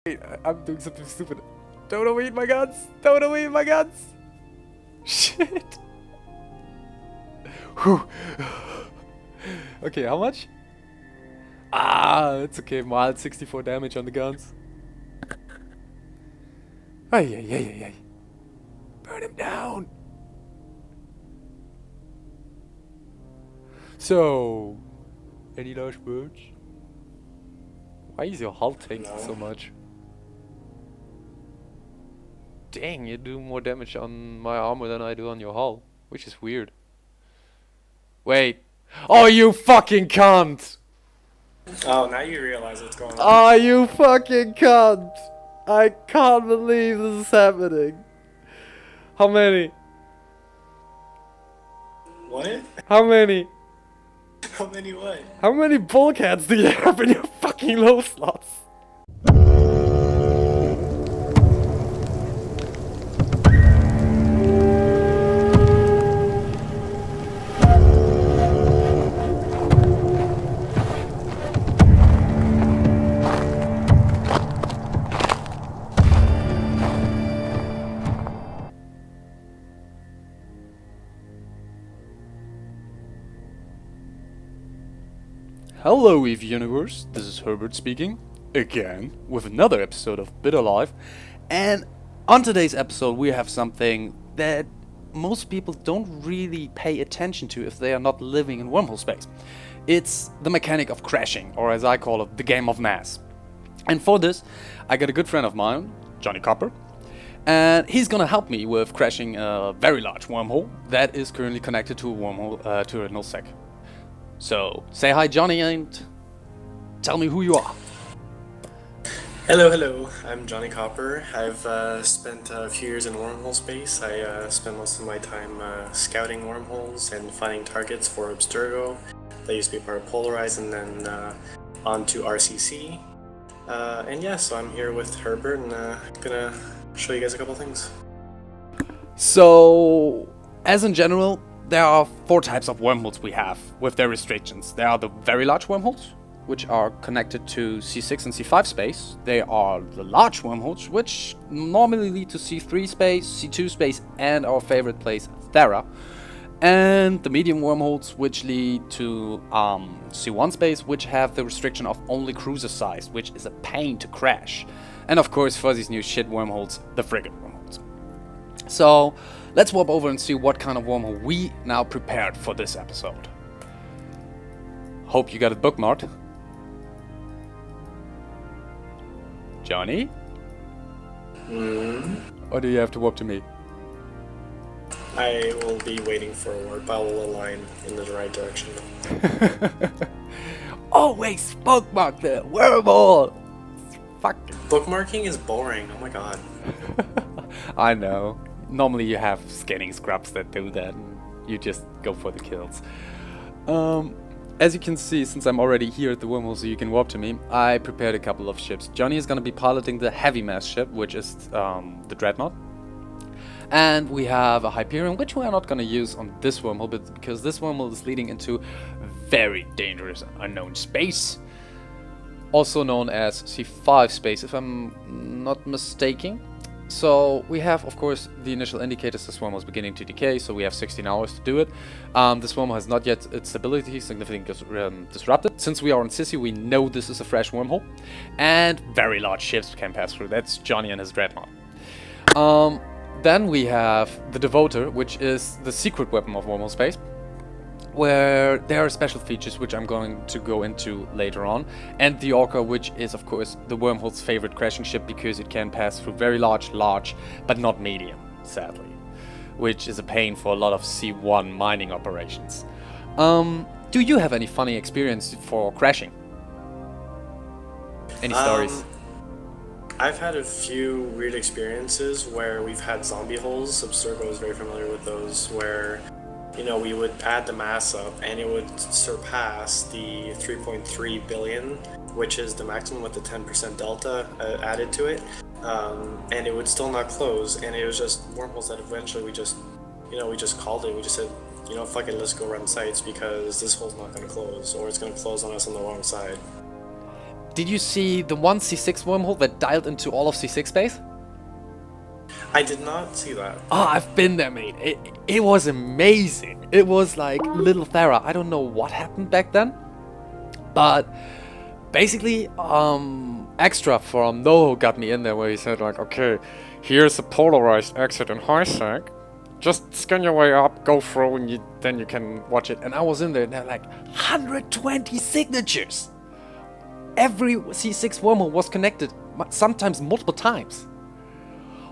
Wait, I'm doing something stupid. Don't overheat my guns! Don't overheat my guns! Shit! Whew. Okay, how much? Ah, it's okay. Mild 64 damage on the guns. Ay, ay, ay, ay, ay. Burn him down! So, any last words? Why is your hull tanking so much? Dang, you do more damage on my armor than I do on your hull, which is weird. Wait. Oh, you fucking cunt! Oh, now you realize what's going on. Oh, you fucking cunt! I can't believe this is happening. How many? What? How many? How many what? How many bulkheads do you have in your fucking low slots? Hello EV Universe, this is Herbert speaking, again, with another episode of Bitter Life, and on today's episode we have something that most people don't really pay attention to if they are not living in wormhole space. It's the mechanic of crashing, or as I call it, the game of mass. And for this, I got a good friend of mine, Johnny Copper, and he's gonna help me with crashing a very large wormhole that is currently connected to a wormhole, to a nullsec. So, say hi Johnny and tell me who you are. Hello, I'm Johnny Copper. I've spent a few years in wormhole space. I spent most of my time scouting wormholes and finding targets for Abstergo. That used to be part of Polarize, and then on to RCC. And yeah, so I'm here with Herbert and gonna show you guys a couple things. So, as in general, there are four types of wormholes we have with their restrictions. There are the very large wormholes, which are connected to C6 and C5 space. They are the large wormholes, which normally lead to C3 space, C2 space, and our favorite place, Thera. And the medium wormholes, which lead to C1 space, which have the restriction of only cruiser size, which is a pain to crash. And of course, for these new shit wormholes, the frigate wormholes. So, let's warp over and see what kind of wormhole we now prepared for this episode. Hope you got it bookmarked. Johnny? Or do you have to warp to me? I will be waiting for a warp. I will align in the right direction. Always bookmark the wormhole! Fuck. Bookmarking is boring, oh my god. I know. Normally you have scanning scrubs that do that, and you just go for the kills. As you can see, since I'm already here at the wormhole so you can warp to me, I prepared a couple of ships. Johnny is gonna be piloting the heavy mass ship, which is the Dreadnought. And we have a Hyperion, which we are not gonna use on this wormhole, but because this wormhole is leading into very dangerous unknown space. Also known as C5 space, if I'm not mistaken. So we have, of course, the initial indicators this wormhole is beginning to decay, so we have 16 hours to do it. This wormhole has not yet its stability significantly disrupted. Since we are on Sissy, we know this is a fresh wormhole, and very large ships can pass through. That's Johnny and his Dreadnought. Then we have the Devoter, which is the secret weapon of wormhole space, where there are special features which I'm going to go into later on, and the Orca, which is of course the wormhole's favorite crashing ship because it can pass through very large, but not medium, sadly, which is a pain for a lot of C1 mining operations. Do you have any funny experience for crashing? Any stories? I've had a few weird experiences where we've had zombie holes. Abstergo is very familiar with those, where we would add the mass up and it would surpass the 3.3 billion, which is the maximum with the 10% delta added to it, and it would still not close. And it was just wormholes that eventually we just called it. We just said, fuck it, let's go run sites because this hole's not going to close, or it's going to close on us on the wrong side. did you see the one C6 wormhole that dialed into all of C6 space? I did not see that. Oh, I've been there, mate. It was amazing. It was like Little Thera. I don't know what happened back then, but basically, Extra from NoHo got me in there where he said like, okay, here's a polarized exit in high sec. Just scan your way up, go through, and then you can watch it. And I was in there, and there were like 120 signatures. Every C6 wormhole was connected, sometimes multiple times.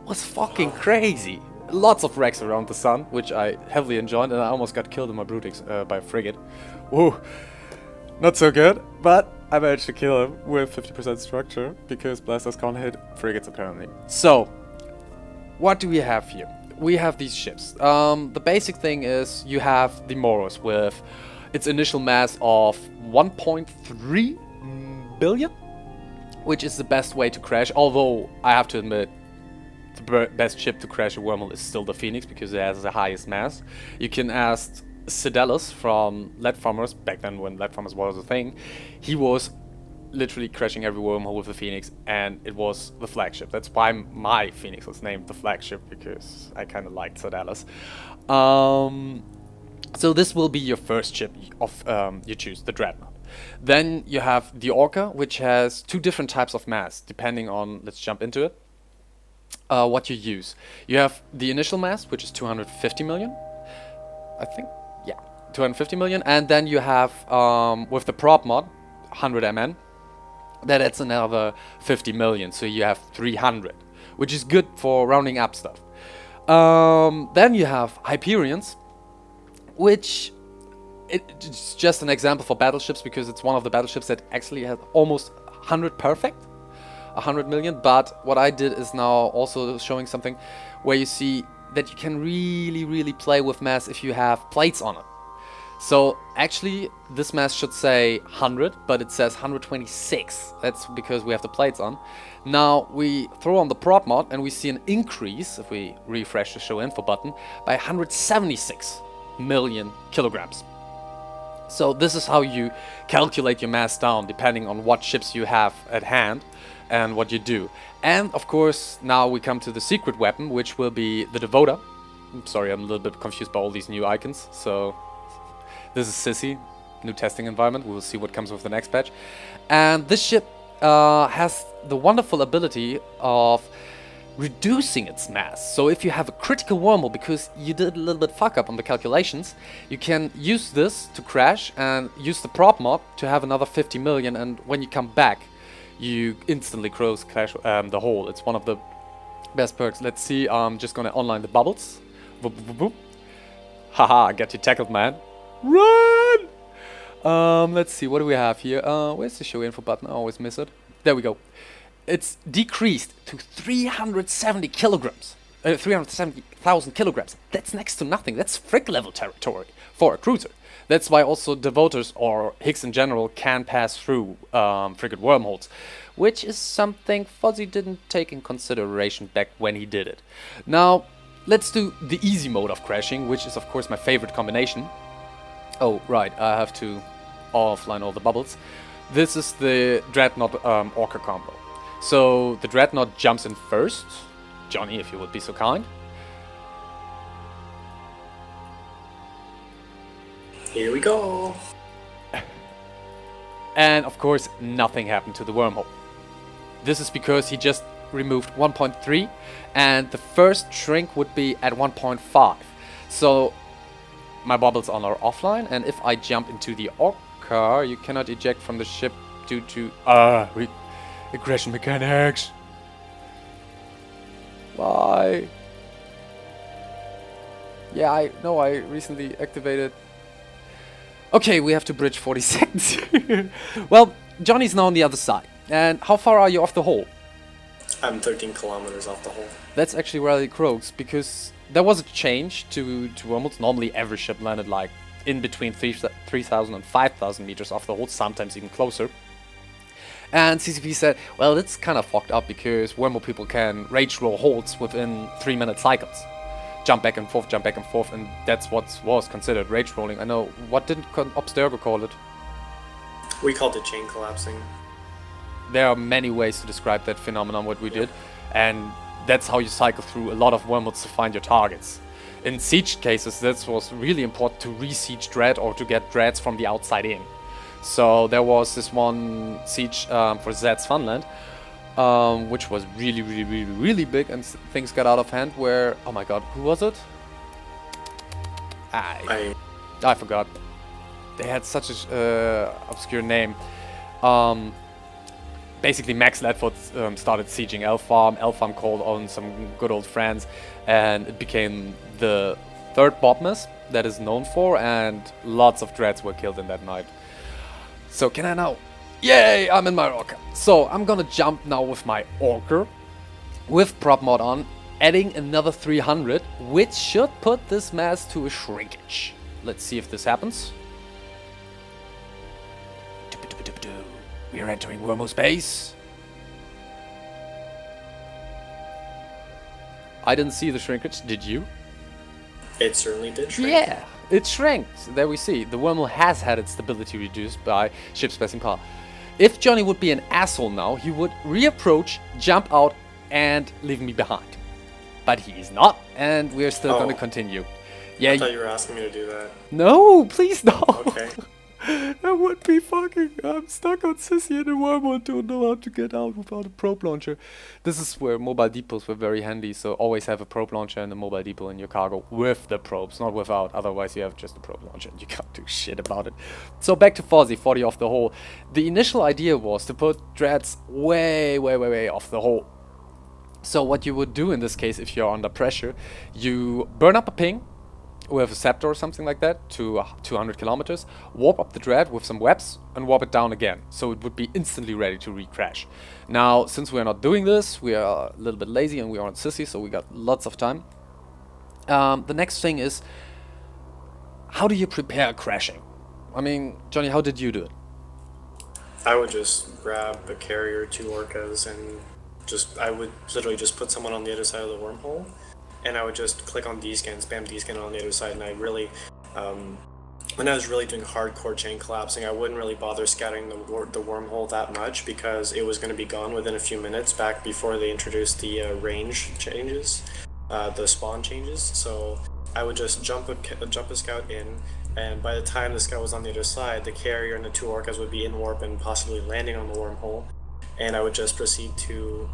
It was fucking crazy. Lots of wrecks around the sun, which I heavily enjoyed, and I almost got killed in my Brutix by a frigate. Whoa, not so good, but I managed to kill him with 50% structure, because blasters can't hit frigates apparently. So, what do we have here? We have these ships. The basic thing is you have the Moros with its initial mass of 1.3 billion, which is the best way to crash, although I have to admit the best ship to crash a wormhole is still the Phoenix because it has the highest mass. You can ask Sedalis from Lead Farmers, back then when Lead Farmers was a thing. He was literally crashing every wormhole with the Phoenix, and it was the flagship. That's why my Phoenix was named the flagship, because I kind of liked Sedalis. So this will be your first ship of you choose, the Dreadnought. Then you have the Orca, which has two different types of mass, depending on, let's jump into it, what you use. You have the initial mass, which is 250 million, I think, yeah, 250 million, and then you have, with the prop mod, 100 MN, that's another 50 million, so you have 300, which is good for rounding up stuff. Then you have Hyperions, which it's just an example for battleships because it's one of the battleships that actually has almost 100 perfect, 100 million. But what I did is now also showing something where you see that you can really play with mass if you have plates on it. So actually this mass should say 100, but it says 126. That's because we have the plates on. Now we throw on the prop mod and we see an increase, if we refresh the show info button, by 176 million kilograms. So this is how you calculate your mass down, depending on what ships you have at hand and what you do. And of course now we come to the secret weapon, which will be the Devoter. I'm sorry, I'm a little bit confused by all these new icons. So this is Sissy, new testing environment. We will see what comes with the next patch. And this ship has the wonderful ability of reducing its mass. So if you have a critical wormhole, because you did a little bit fuck up on the calculations, you can use this to crash and use the prop mod to have another 50 million, and when you come back, you instantly crash the hole. It's one of the best perks. Let's see, I'm just gonna online the bubbles. Haha, I got you tackled, man. Run! Let's see, what do we have here? Where's the show info button? I always miss it. There we go. It's decreased to 370 kilograms. 370,000 kilograms. That's next to nothing. That's frig level territory for a cruiser. That's why also Devoters or Higgs in general can pass through frigate wormholes, which is something Fuzzy didn't take in consideration back when he did it. Now, let's do the easy mode of crashing, which is of course my favorite combination. Oh, right, I have to offline all the bubbles. This is the Dreadnought Orca combo. So the Dreadnought jumps in first. Johnny, if you would be so kind. Here we go. And of course, nothing happened to the wormhole. This is because he just removed 1.3, and the first shrink would be at 1.5. So my bubbles are offline, and if I jump into the Orca, you cannot eject from the ship due to regression mechanics. Why? Yeah, I know, I recently activated. Okay, we have to bridge 40 seconds. Well, Johnny's now on the other side. And how far are you off the hole? I'm 13 kilometers off the hole. That's actually really close, because there was a change to wormholes. Normally every ship landed like in between 3,000 and 5,000 meters off the hole, sometimes even closer. And CCP said, well, it's kind of fucked up because wormhole people can rage roll holds within 3-minute cycles. Jump back and forth, and that's what was considered rage rolling. I know, what didn't Obstergo call it? We called it chain collapsing. there are many ways to describe that phenomenon, what we did, and that's how you cycle through a lot of wormholes to find your targets. In siege cases, that was really important to re-siege dread or to get dreads from the outside in. So there was this one siege for Zed's Funland, which was really big, and things got out of hand where, oh my god, who was it? I forgot. They had such a obscure name. Basically, Max Ledford started sieging Elfarm. Elfarm called on some good old friends, and it became the third Botmas that is known for, and lots of dreads were killed in that night. So can I now? Yay, I'm in my Orca. So I'm gonna jump now with my Orca, with prop mod on, adding another 300, which should put this mass to a shrinkage. Let's see if this happens. We are entering Wormhole space. I didn't see the shrinkage, did you? It certainly did shrink. Yeah, it shrank. There we see. The wormhole has had its stability reduced by ship's passing power. If Johnny would be an asshole now, he would reapproach, jump out, and leave me behind. But he is not, and we're still going to continue. Yeah. I thought you were asking me to do that. No, please no. Okay. That would be fucking... I'm stuck on Sissy in the wormhole, don't know how to get out without a probe launcher. This is where mobile depots were very handy, so always have a probe launcher and a mobile depot in your cargo with the probes, not without. Otherwise you have just a probe launcher and you can't do shit about it. So back to Fozzy, 40 off the hole. The initial idea was to put dreads way off the hole. So what you would do in this case, if you're under pressure, you burn up a ping with a scepter or something like that to 200 kilometers, warp up the dread with some webs and warp it down again, so it would be instantly ready to re-crash. Now, since we are not doing this, we are a little bit lazy and we are on Sissy, so we got lots of time. The next thing is, how do you prepare crashing? I mean, Johnny, how did you do it? I would just grab a carrier, 2 orcas, and I would literally just put someone on the other side of the wormhole, and I would just click on D-scan, spam D-scan on the other side, and I really, when I was really doing hardcore chain collapsing, I wouldn't really bother scouting the wormhole that much because it was going to be gone within a few minutes back before they introduced the range changes, the spawn changes. So I would just jump a scout in, and by the time the scout was on the other side, the carrier and the 2 orcas would be in warp and possibly landing on the wormhole, and I would just proceed to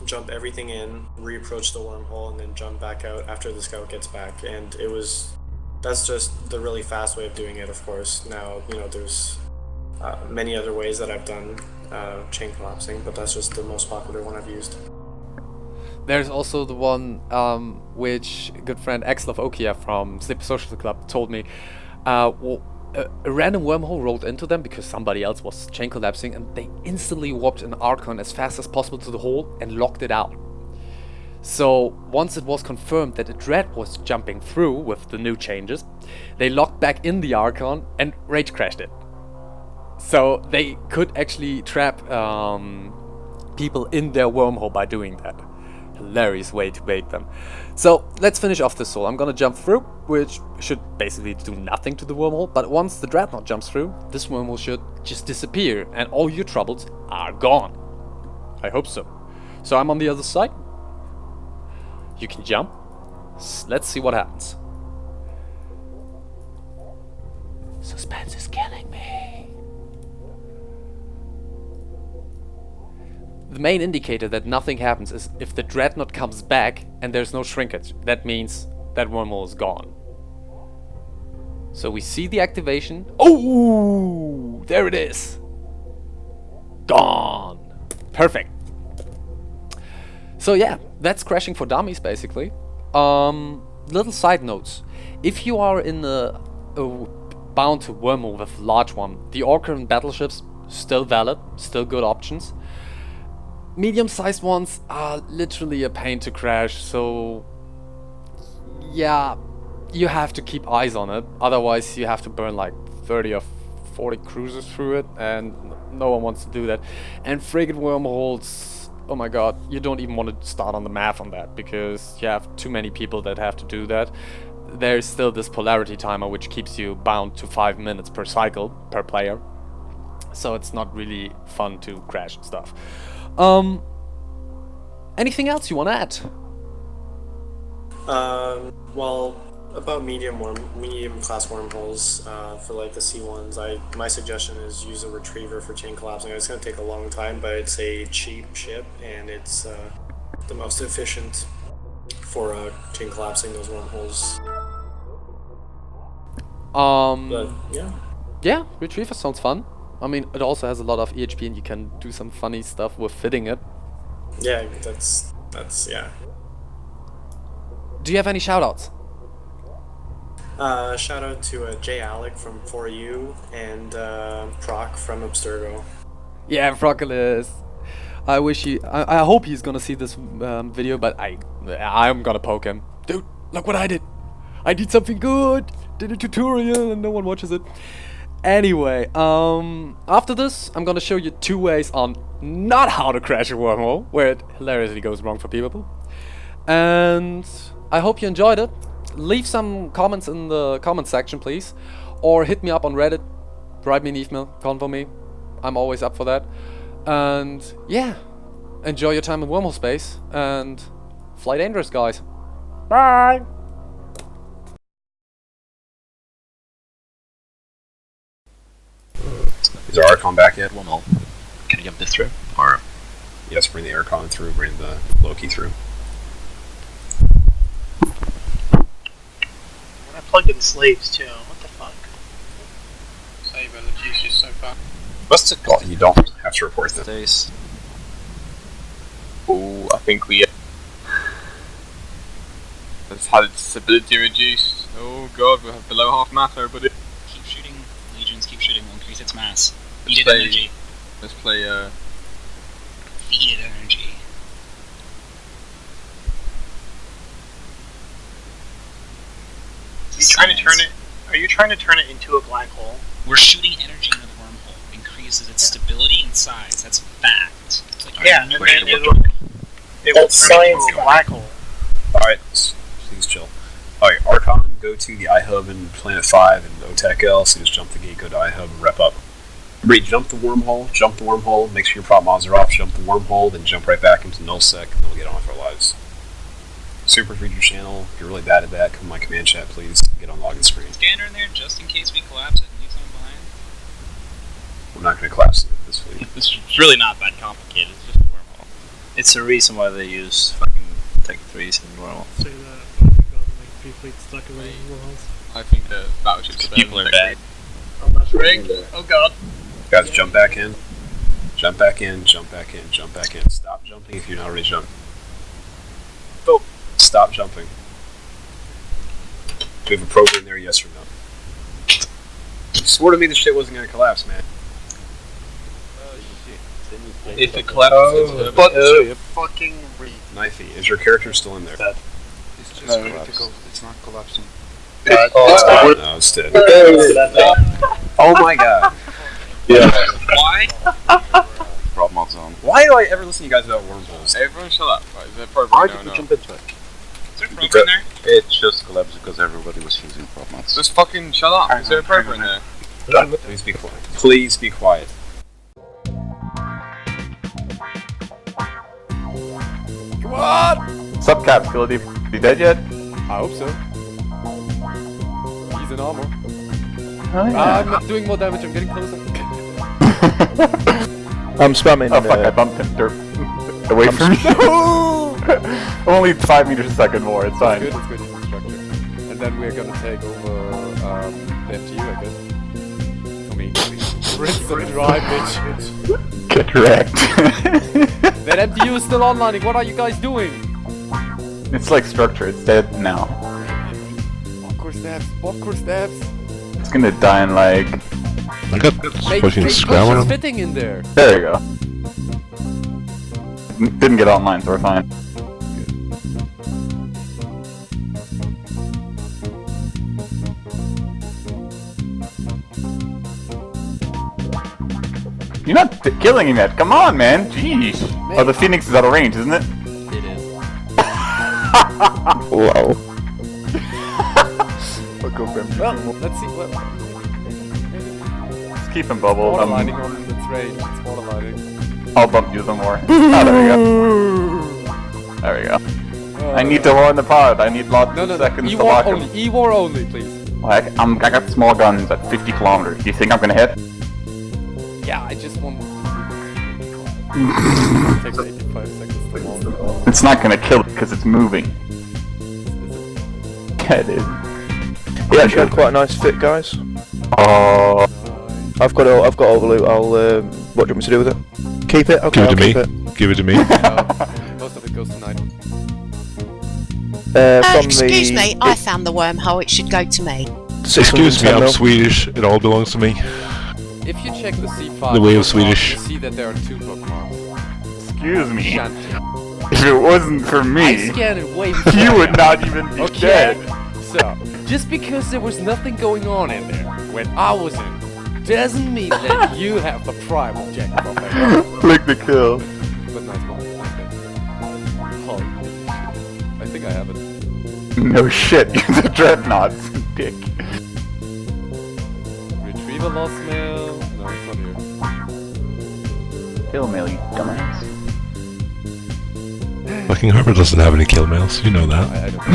jump everything in, reapproach the wormhole, and then jump back out after the scout gets back. And that's just the really fast way of doing it, of course. Now, there's many other ways that I've done chain collapsing, but that's just the most popular one I've used. There's also the one which good friend Axel of Okia from Slip Social Club told me. A random wormhole rolled into them because somebody else was chain collapsing, and they instantly warped an Archon as fast as possible to the hole and locked it out. So once it was confirmed that a dread was jumping through with the new changes, they locked back in the Archon and rage crashed it. So they could actually trap people in their wormhole by doing that. Hilarious way to bait them. So let's finish off this hole. I'm gonna jump through, which should basically do nothing to the wormhole, but once the dreadnought jumps through, this wormhole should just disappear and all your troubles are gone. I hope so. So I'm on the other side. You can jump. Let's see what happens. Suspense is killing me. The main indicator that nothing happens is if the dreadnought comes back and there's no shrinkage. That means that wormhole is gone. So we see the activation. Oh, there it is. Gone. Perfect. So yeah, that's crashing for dummies basically. Little side notes. If you are in a bound to wormhole with a large one, the Orca and battleships still valid, still good options. Medium-sized ones are literally a pain to crash, so yeah, you have to keep eyes on it. Otherwise you have to burn like 30 or 40 cruisers through it, and no one wants to do that. And frigate wormholes, oh my god, you don't even want to start on the math on that, because you have too many people that have to do that. There's still this polarity timer which keeps you bound to 5 minutes per cycle, per player. so it's not really fun to crash and stuff. Anything else you want to add? Well, about medium class wormholes, for like the C1s, my suggestion is use a retriever for chain collapsing. It's going to take a long time, but it's a cheap ship, and it's the most efficient for chain collapsing those wormholes. But Yeah, retriever sounds fun. I mean, it also has a lot of EHP, and you can do some funny stuff with fitting it. Yeah, that's yeah. Do you have any shoutouts? Shout out to Jay Alec from 4U and Proc from Abstergo. Yeah, Frocolis. I wish I hope he's gonna see this video, but I'm gonna poke him. Dude, look what I did. I did something good. Did a tutorial and no one watches it. Anyway, after this, I'm gonna show you 2 ways on not how to crash a wormhole, where it hilariously goes wrong for people. And I hope you enjoyed it. Leave some comments in the comment section, please. Or hit me up on Reddit. Write me an email. Convo me. I'm always up for that. And yeah, enjoy your time in wormhole space. And fly dangerous, guys. Bye! Is our Archon back yet? Wormhole. Can you jump this through? Or Yes, bring the Archon through, bring the Loki through. I plugged in slaves too. What the fuck? Saber, the juice is so far. What's it called? You don't have to report them. stays. Oh, I think we has had its ability reduced. Oh god, we have below half matter, but Keep shooting, legions, keep shooting, will increase its mass. Let's Feed it play- energy. let's play Feed it energy. Are you trying to turn it into a black hole? We're shooting energy into the wormhole. Increases its stability and size. That's fact. It's like Yeah, and you're then pushing it will turn into a black hole. Alright, please chill. Alright, Archon, go to the iHub in Planet 5 and OTEC L, so just jump the gate, go to iHub and rep up. Jump the wormhole, make sure your prop mods are off, jump the wormhole, then jump right back into nullsec, and then we'll get on with our lives. Super read your channel, if you're really bad at that, come to my command chat please, get on login screen. Scanner in there just in case we collapse it and leave someone behind. We're not going to collapse it this week. It's really not that complicated, it's just a wormhole. It's the reason why they use fucking Tech 3s in Wormhole. Say that when we got like 3 fleets stuck in the wormholes. I think the battleships are People are bad. Rig! Oh god. Guys, jump back in. Jump back in, jump back in, jump back in. Stop jumping if you're not already jumping. Oh, stop jumping. Do we have a program there, yes or no? You swore to me this shit wasn't going to collapse, man. If it collapses, Fucking Knifey, is your character still in there? it's just critical. It's not collapsing. No, it's dead. Oh my god. Why? Prop mods on. Why do I ever listen to you guys about wormholes? Everyone shut up. Right, is there a program now? No. into it? Is there a program there? It just collapsed because everybody was using prop mods. Just fucking shut up. Is there a program there? Please be quiet. Please be quiet. Come on! Sup, Cap? Will he be dead yet? I hope so. He's in armor. Oh, yeah. I'm not doing more damage, I'm getting closer. I'm spamming. Oh fuck, I bumped him away from me. Only 5 meters a second more, it's fine. It's good, he's in structure. And then we're gonna take over the FTU, I guess. I mean, rinse and dry, bitch. Get wrecked. That MDU is still online, what are you guys doing? It's like structure, it's dead now. Popcorn stabs. It's gonna die in like... Make pushes fitting in there. There you go. Didn't get online, so we're fine. You're not killing him yet. Come on, man. Jeez. Oh, the Phoenix is out of range, isn't it? It is. Wow. I'll go for him. Well, let's see. Well, keep him bubbled. Waterlining on its range. It's waterlining. I'll bump you some more. Oh, there we go. There we go. I need to warn the pod. I need lots of seconds to lock him. E-war only, please. I got small guns at 50 kilometers. Do you think I'm gonna hit? Yeah, I just want... It takes 85 seconds to launch. It's not gonna kill it because it's moving. Yeah, it is. You actually had quite a nice fit, guys. Oh. I've got all the loot. What do you want me to do with it? Keep it? Okay, Give it to me. Give it to me. Most of it goes to 9. Excuse me, I found the wormhole, it should go to me. Excuse me, I'm Swedish. It all belongs to me. If you check the C5, The way of Swedish. you see that there are 2 bookmarks. Excuse me. Shanty. If it wasn't for I me, scanned it way before. you would not even be dead. So, just because there was nothing going on in there when I was in, doesn't mean that you have the prime objective of it. Click the kill. But nice one. Oh, I think I have it. No shit, you're the dreadnoughts, dick. Retrieve a lost mail. No, it's not here. Kill mail, you dumbass. Fucking Harper doesn't have any kill mails. You know that. I don't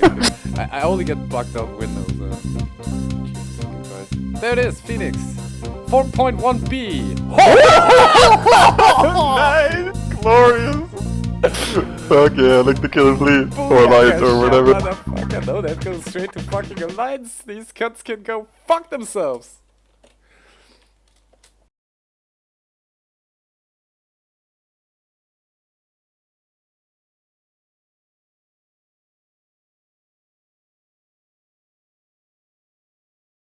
get it. I only get bugged out windows. Jesus Christ. There it is, Phoenix. 4.1B. Nice, glorious. Fuck yeah, like the killer fleet. Or alliance or whatever. Motherfucker, no, that goes straight to fucking alliance. These cunts can go fuck themselves.